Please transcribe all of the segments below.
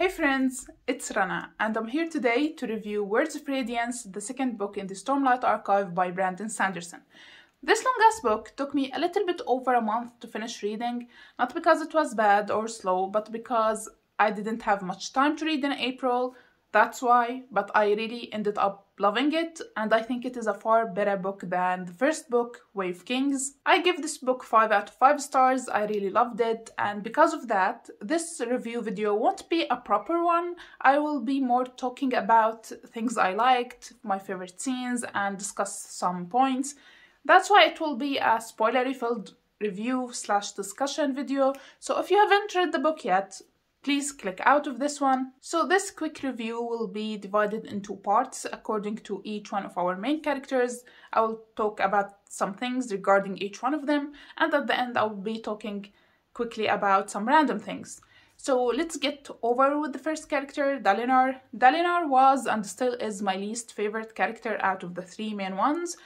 Hey friends, it's Rana, and I'm here today to review Words of Radiance, the second book in the Stormlight Archive by Sanderson. This long-ass book took me a little bit over a month to finish reading, not because it was bad or slow, but because I didn't have much time to read in April. That's why, but I really ended up loving it, and I think it is a far better book than the first book, Wave Kings. I give this book 5 out of 5 stars. I really loved it, and because of that, this review video won't be a proper one. I will be more talking about things I liked, my favorite scenes, and discuss some points. That's why it will be a spoilery-filled review/discussion video, so if you haven't read the book yet, please click out of this one. So this quick review will be divided into parts according to each one of our main characters. I will talk about some things regarding each one of them, and at the end I will be talking quickly about some random things. So let's get over with the first character, Dalinar. Dalinar was and still is my least favorite character out of the 3 main ones.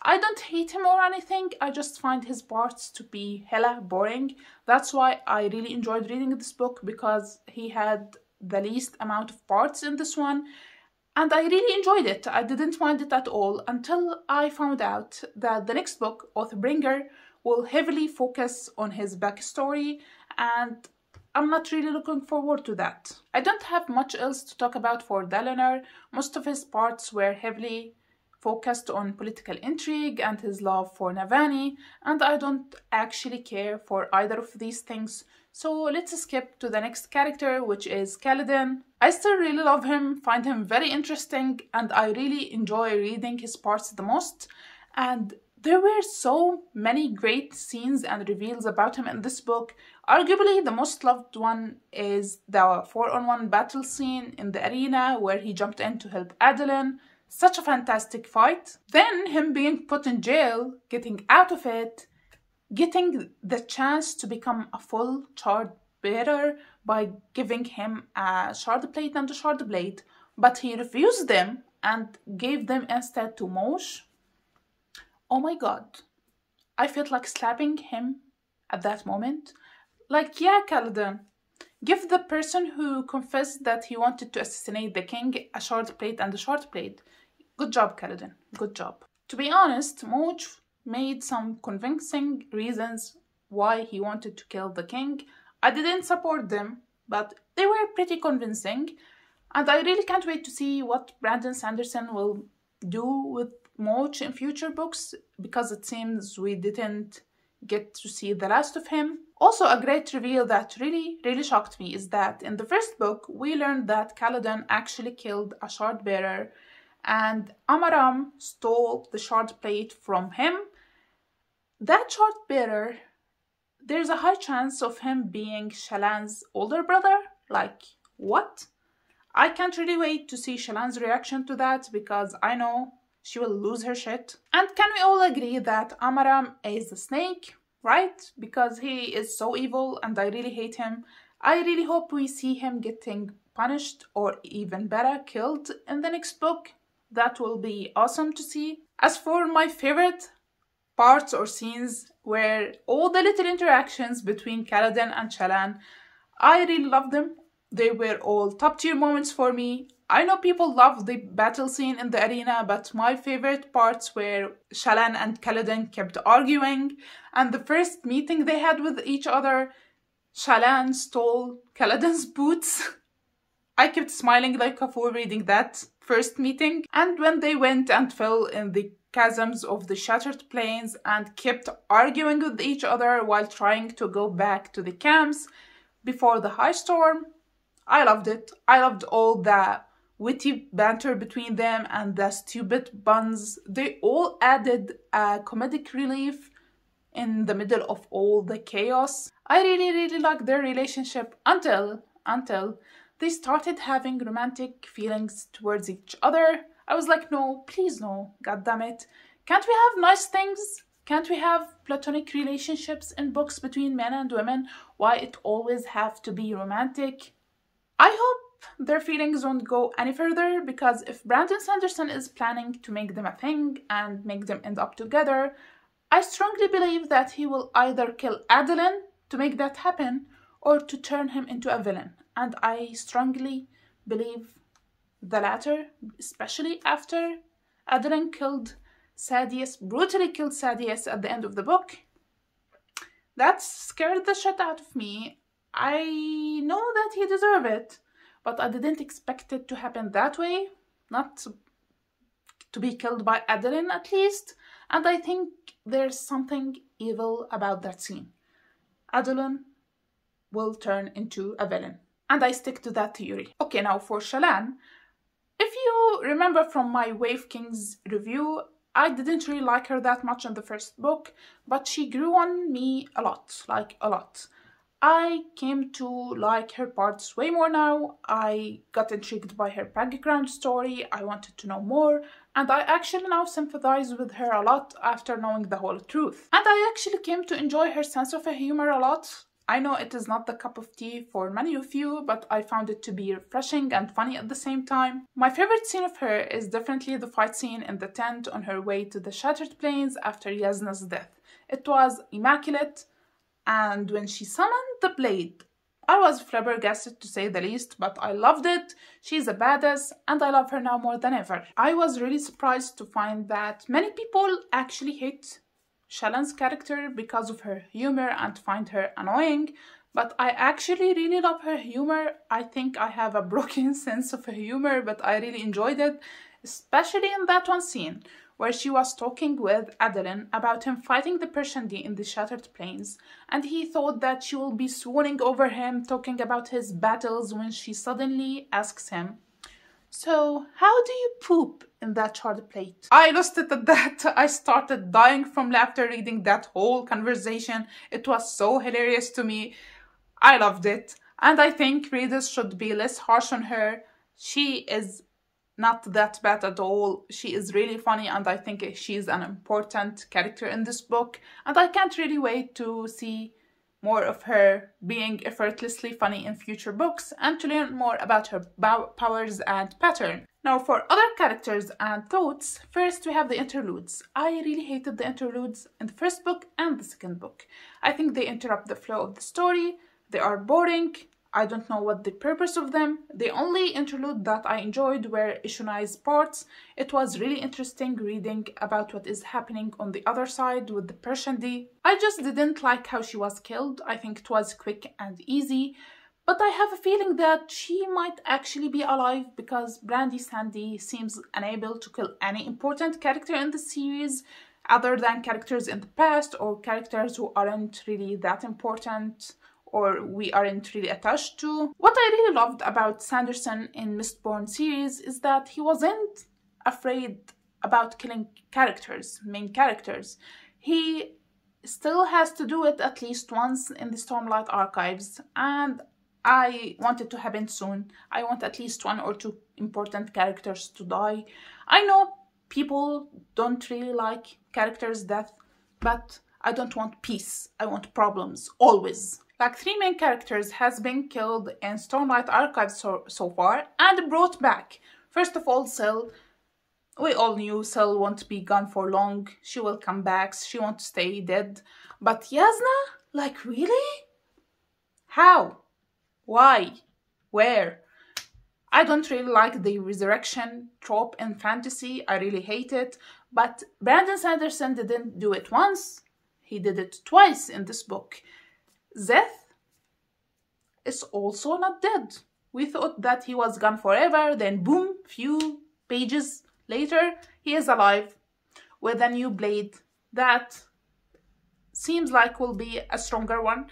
I don't hate him or anything, I just find his parts to be hella boring. That's why I really enjoyed reading this book, because he had the least amount of parts in this one. And I really enjoyed it. I didn't mind it at all until I found out that the next book, Oathbringer, will heavily focus on his backstory, and I'm not really looking forward to that. I don't have much else to talk about for Dalinar. Most of his parts were heavily focused on political intrigue and his love for Navani, and I don't actually care for either of these things, so let's skip to the next character, which is Kaladin. I still really love him, find him very interesting, and I really enjoy reading his parts the most, and there were so many great scenes and reveals about him in this book. Arguably the most loved one is the 4-on-1 battle scene in the arena where he jumped in to help Adolin. Such a fantastic fight. Then him being put in jail, getting out of it, getting the chance to become a full shard bearer by giving him a shard plate and a shard blade, but he refused them and gave them instead to Mosh. Oh my god. I felt like slapping him at that moment. Like, yeah, Kaladin, give the person who confessed that he wanted to assassinate the king a shard plate and a shard blade. Good job, Kaladin. Good job. To be honest, Moj made some convincing reasons why he wanted to kill the king. I didn't support them, but they were pretty convincing. And I really can't wait to see what Sanderson will do with Moj in future books, because it seems we didn't get to see the last of him. Also, a great reveal that really shocked me is that in the first book, we learned that Kaladin actually killed a shard bearer, and Amaram stole the shard plate from him. That shard bearer, there's a high chance of him being Shallan's older brother. Like, what? I can't really wait to see Shallan's reaction to that, because I know she will lose her shit. And can we all agree that Amaram is a snake, right? Because he is so evil and I really hate him. I really hope we see him getting punished, or even better, killed in the next book. That will be awesome to see. As for my favorite parts or scenes, were all the little interactions between Kaladin and Shallan. I really loved them. They were all top tier moments for me. I know people love the battle scene in the arena, but my favorite parts were Shallan and Kaladin kept arguing, and the first meeting they had with each other, Shallan stole Kaladin's boots. I kept smiling like a fool reading that first meeting. And when they went and fell in the chasms of the Shattered Plains and kept arguing with each other while trying to go back to the camps before the high storm, I loved it. I loved all the witty banter between them and the stupid puns. They all added a comedic relief in the middle of all the chaos. I really liked their relationship until they started having romantic feelings towards each other. I was like, no, please no, god damn it. Can't we have nice things? Can't we have platonic relationships in books between men and women? Why it always have to be romantic? I hope their feelings won't go any further, because if Sanderson is planning to make them a thing and make them end up together, I strongly believe that he will either kill Adolin to make that happen, or to turn him into a villain. And I strongly believe the latter, especially after Adeline brutally killed Sadius at the end of the book. That scared the shit out of me. I know that he deserved it, but I didn't expect it to happen that way. Not to be killed by Adeline, at least. And I think there's something evil about that scene. Adeline will turn into a villain. And I stick to that theory. Okay, now for Shallan. If you remember from my Wave Kings review, I didn't really like her that much in the first book, but she grew on me a lot, like a lot. I came to like her parts way more now. I got intrigued by her background story, I wanted to know more, and I actually now sympathize with her a lot after knowing the whole truth. And I actually came to enjoy her sense of humor a lot. I know it is not the cup of tea for many of you, but I found it to be refreshing and funny at the same time. My favorite scene of her is definitely the fight scene in the tent on her way to the Shattered Plains after Yasna's death. It was immaculate, and when she summoned the blade, I was flabbergasted to say the least, but I loved it. She's a badass, and I love her now more than ever. I was really surprised to find that many people actually hate Shallan's character because of her humor and find her annoying, but I actually really love her humor. I think I have a broken sense of humor, but I really enjoyed it, especially in that one scene where she was talking with Adeline about him fighting the Pershandi in the Shattered Plains, and he thought that she will be swooning over him, talking about his battles, when she suddenly asks him, "So, how do you poop in that charred plate?" I lost it at that. I started dying from laughter reading that whole conversation. It was so hilarious to me. I loved it. And I think readers should be less harsh on her. She is not that bad at all. She is really funny, and I think she's an important character in this book. And I can't really wait to see more of her being effortlessly funny in future books and to learn more about her powers and pattern. Now for other characters and thoughts, first we have the interludes. I really hated the interludes in the first book and the second book. I think they interrupt the flow of the story, they are boring, I don't know what the purpose of them. The only interlude that I enjoyed were Ishunai's parts. It was really interesting reading about what is happening on the other side with the Pershandi. I just didn't like how she was killed. I think it was quick and easy. But I have a feeling that she might actually be alive because Brandy Sandy seems unable to kill any important character in the series other than characters in the past or characters who aren't really that important or we aren't really attached to. What I really loved about Sanderson in Mistborn series is that he wasn't afraid about killing main characters. He still has to do it at least once in the Stormlight archives, and I want it to happen soon. I want at least 1 or 2 important characters to die. I know people don't really like characters' death, but I don't want peace. I want problems, always. Like 3 main characters has been killed in Stormlight archives so far and brought back. First of all, Syl. We all knew Syl won't be gone for long. She will come back. She won't stay dead. But Yasna? Like, really? How? Why? Where? I don't really like the resurrection trope in fantasy. I really hate it. But Brandon Sanderson didn't do it once. He did it twice in this book. Szeth is also not dead. We thought that he was gone forever, then boom, few pages later, he is alive with a new blade that seems like will be a stronger one.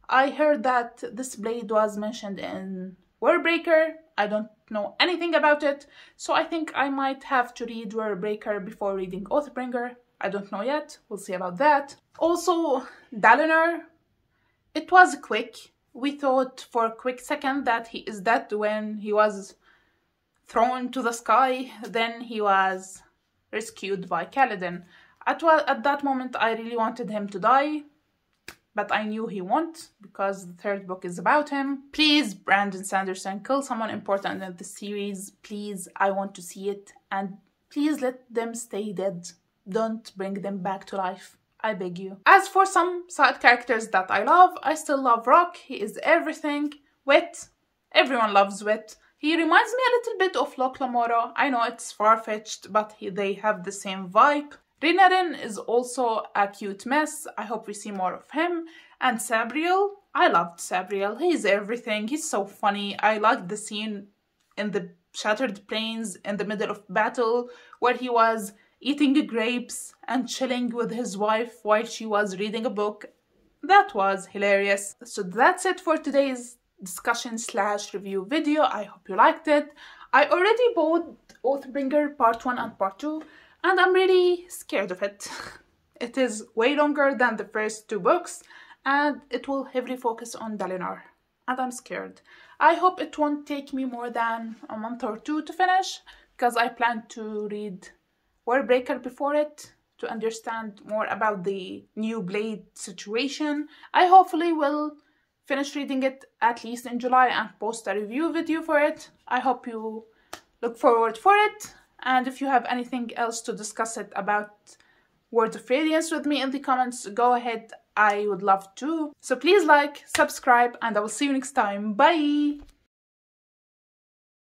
I heard that this blade was mentioned in Warbreaker. I don't know anything about it, so I think I might have to read Warbreaker before reading Oathbringer. I don't know yet. We'll see about that. Also, Dalinar. It was quick. We thought for a quick second that he is dead when he was thrown to the sky. Then he was rescued by Kaladin. At that moment, I really wanted him to die, but I knew he won't because the 3rd book is about him. Please, Brandon Sanderson, kill someone important in the series. Please, I want to see it. And please let them stay dead. Don't bring them back to life. I beg you. As for some side characters that I love, I still love Rock. He is everything. Wit. Everyone loves Wit. He reminds me a little bit of Locke Lamora. I know it's far-fetched, but they have the same vibe. Renarin is also a cute mess. I hope we see more of him. And Sabriel. I loved Sabriel. He's everything. He's so funny. I liked the scene in the Shattered Plains in the middle of battle where he was eating grapes and chilling with his wife while she was reading a book. That was hilarious. So that's it for today's discussion/review video. I hope you liked it. I already bought Oathbringer Part 1 and Part 2 and I'm really scared of it. It is way longer than the first 2 books and it will heavily focus on Dalinar. And I'm scared. I hope it won't take me more than a month or 2 to finish, because I plan to read Warbreaker before it to understand more about the new Blade situation. I hopefully will finish reading it at least in July and post a review video for it. I hope you look forward for it. And if you have anything else to discuss it about Words of Radiance with me in the comments, go ahead. I would love to. So please like, subscribe, and I will see you next time. Bye!